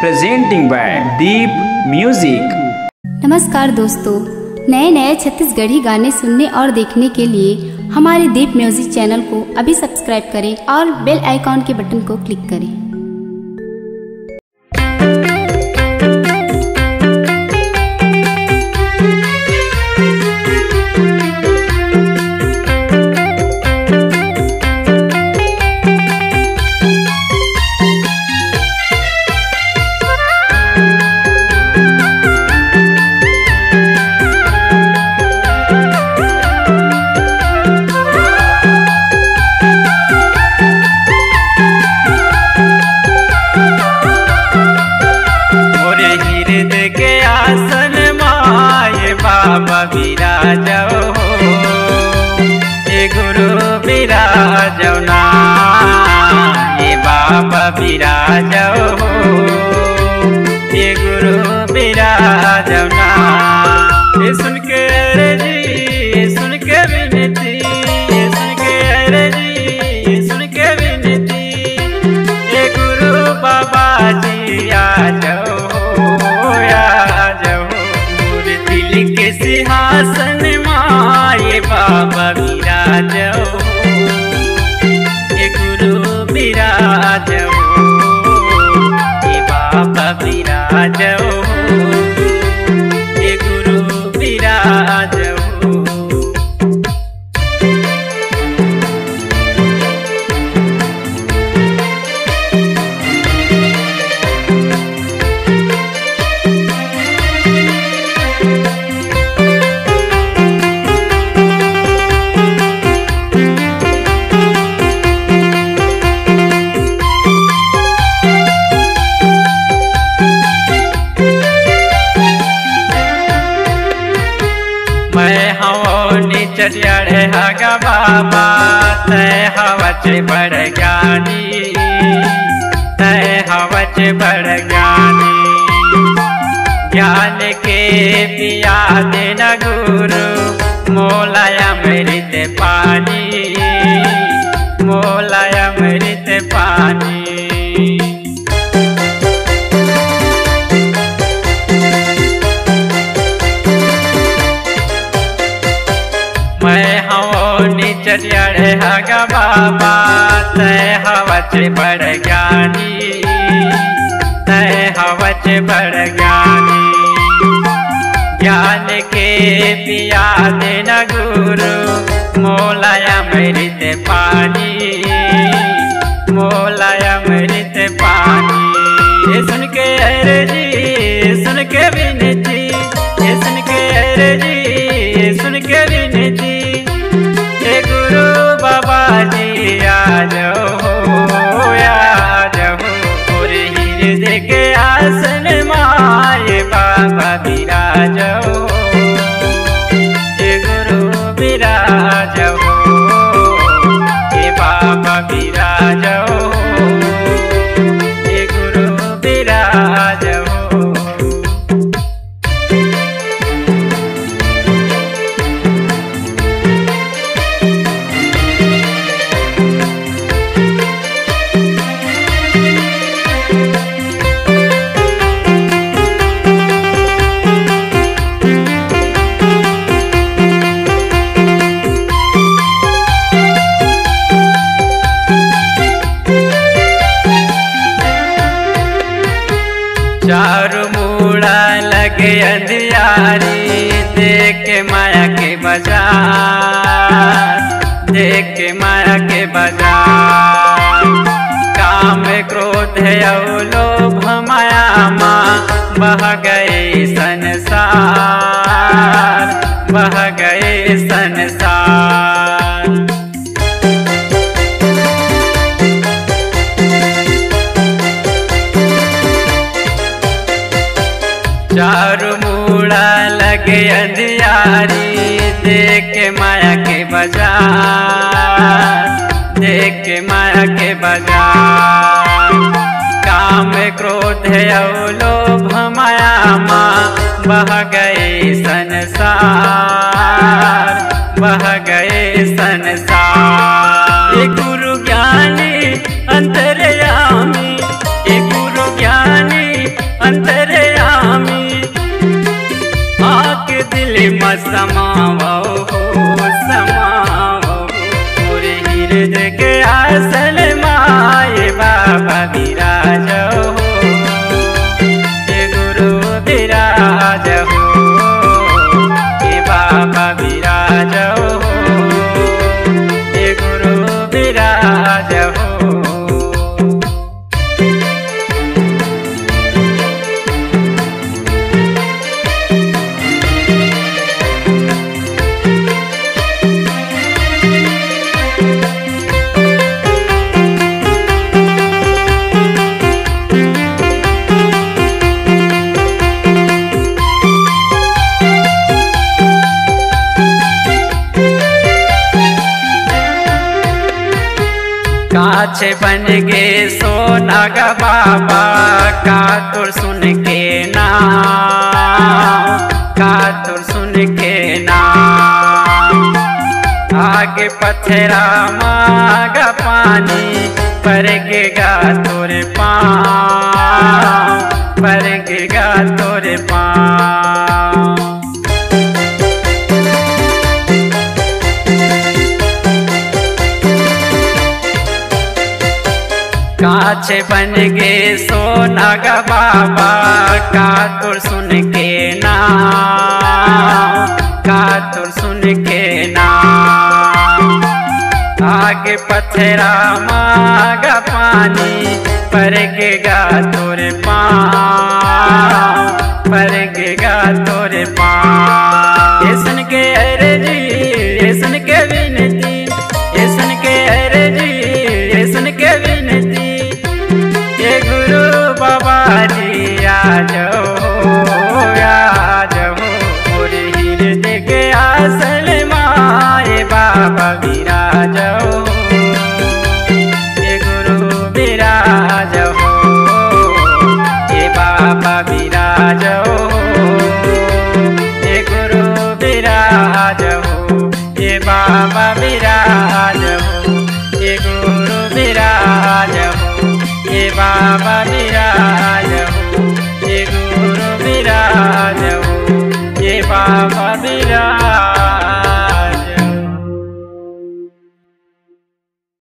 presenting by Deep Music। नमस्कार दोस्तों, नए नए छत्तीसगढ़ी गाने सुनने और देखने के लिए हमारे दीप म्यूजिक चैनल को अभी सब्सक्राइब करें और बेल आइकॉन के बटन को क्लिक करें। बाबा विराजो हे गुरु विराजो ना, हे बाबा विराजो हे गुरु विराजो ना। ये सुन के अर्जी, ये सुन के विनती, ये सुन के अर्जी, ये सुन के विनती, ये गुरु बाबा जी आ जाओ, आ जाओ दिल के सिंहासन माए बाबा विराजो, ये गुरु विराजो, ये बाबा विराजो, ये गुरु विराजो। मैं हवो निचरियाड़े हगा बाबा, तय हवच बड़ ज्ञानी, तय हवच बड़ ज्ञानी। ज्ञान के पिया देना गुरु, मोला अमृत पानी, मोला अमृत पानी। मैं हवो निचरियाड़े हगा बाबा, तय हवच बड़ ज्ञानी, तय हवच बड़ ज्ञानी। ज्ञान के पिया देना गुरु, मोला अमृत पानी, मोला अमृत पानी। ये सुन के अर्जी, ये सुन के विनती, ये सुन के अर्जी, ये सुन के विनती, हे गुरु बाबा जी आ जाओ, आ जाओ। और हृदय के आसन माए बाबा विराजो, हे गुरु विराजो, हे बाबा विराजो, हे गुरु विराजो। चारों मूड़ा लगे अंधियारी, देख के माया के बाजार, देख के माया के बाजार। काम क्रोध है और लोभ माया माँ, बह गए संसार, बह गए संसार। चारों मूड़ा लगे अंधियारी, देख के माया के बाजार, देख के माया के बाजार। काम क्रोध है और लोभ माया माँ, बह गए संसार, बह गए संसार। ये गुरु ज्ञानी अंतर्यामी, ये गुरु ज्ञानी काछे बन गे सोना गा बाबा का तुर सुन के नाम, का तुर सुन के नाम। आगे पथरा मागा पानी परगेगा तोरे पाँव, परगेगा तोरे पाँव। काछे बन गे सोना गा बाबा का तुर सुन के नाम, का तुर सुन के नाम। आगे पथरा मागा पानी परगेगा तोरे पाँव, परगेगा तोरे पाँव। ऐसन के अर्जी ऐसन के विनती, ऐसन के अर्जी ऐसन के विनती, ये गुरु बाबा जी आ जाओ, आ जाओ मोरे हृदय के आसल माए बाबा विराज हो, ये गुरु विराज हो, ये बाबा विराज हो, ये गुरु विराज हो, ये बाबा विराज हो, ये गुरु विराज हो, ये बाबा